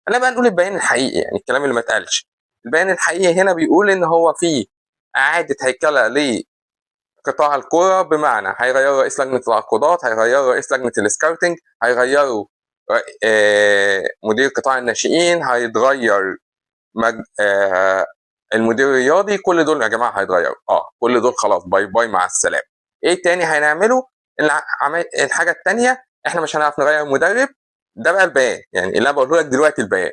خلينا بقى نقول البيان الحقيقي، يعني الكلام اللي ما اتقالش. البيان الحقيقي هنا بيقول ان هو في اعاده هيكله لقطاع الكوره، بمعنى هيغيروا رئيس لجنه التعاقدات، هيغيروا رئيس لجنه السكاوتنج، هيغيروا مدير قطاع الناشئين، هيتغير المدير الرياضي. كل دول يا جماعه هيتغيروا، كل دول خلاص باي باي مع السلامه. ايه تاني هنعمله؟ الحاجه التانيه، احنا مش هنعرف نغير مدرب. ده بقى البيان، يعني اللي انا بقوله لك دلوقتي البيان.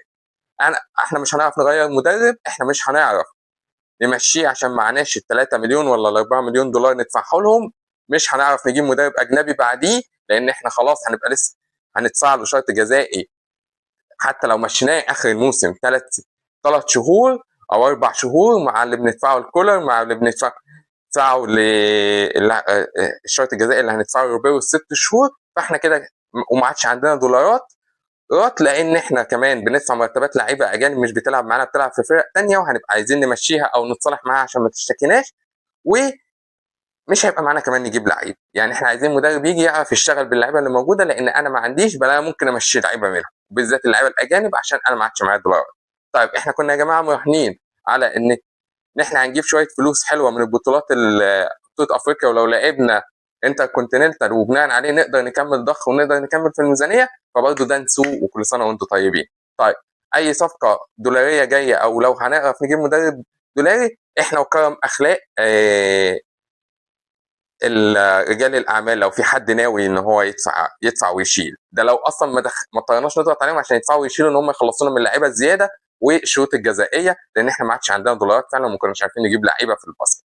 احنا مش هنعرف نغير مدرب، احنا مش هنعرف نمشيه عشان معناش ال 3 مليون ولا ال 4 مليون دولار ندفعه لهم. مش هنعرف نجيب مدرب اجنبي بعديه، لان احنا خلاص هنبقى لسه هندفع له شرط جزائي. حتى لو مشيناه اخر الموسم 3 شهور او 4 شهور، مع اللي بندفعه الكولر، مع اللي بندفعه الشرط الجزائي اللي هندفعه روبيرو 6 شهور. فاحنا كده وما عادش عندنا دولارات، لان احنا كمان بندفع مرتبات لعيبه اجانب مش بتلعب معانا، بتلعب في فرق تانية، وهنبقى عايزين نمشيها او نتصالح معاها عشان ما تشتكيناش. ومش هيبقى معانا كمان نجيب لعيب. يعني احنا عايزين مدرب يجي يعرف يشتغل باللعيبه اللي موجوده، لان انا ما عنديش، بل انا ممكن امشي لعيبه منهم، بالذات اللعيبه الاجانب، عشان انا ما عادش معايا دولار. طيب احنا كنا يا جماعه مراهنين على ان احنا هنجيب شويه فلوس حلوه من البطولات، بطوله افريقيا، ولو لعبنا انتر كونتيننتال وبناء عليه نقدر نكمل ضخ ونقدر نكمل في الميزانيه. فبرضه ده نسوق، وكل سنه وانتم طيبين. طيب اي صفقه دولاريه جايه، او لو هنعرف نجيب مدرب دولاري، احنا وكرم اخلاق رجال الاعمال، لو في حد ناوي ان هو يدفع ويشيل، ده لو اصلا ما اضطرناش نضغط عليهم عشان يدفعوا ويشيلوا، ان هم يخلصونا من اللعيبه الزياده والشروط الجزائيه، لان احنا ما عادش عندنا دولارات فعلا، وما كناش عارفين نجيب لعيبه في الباسكت.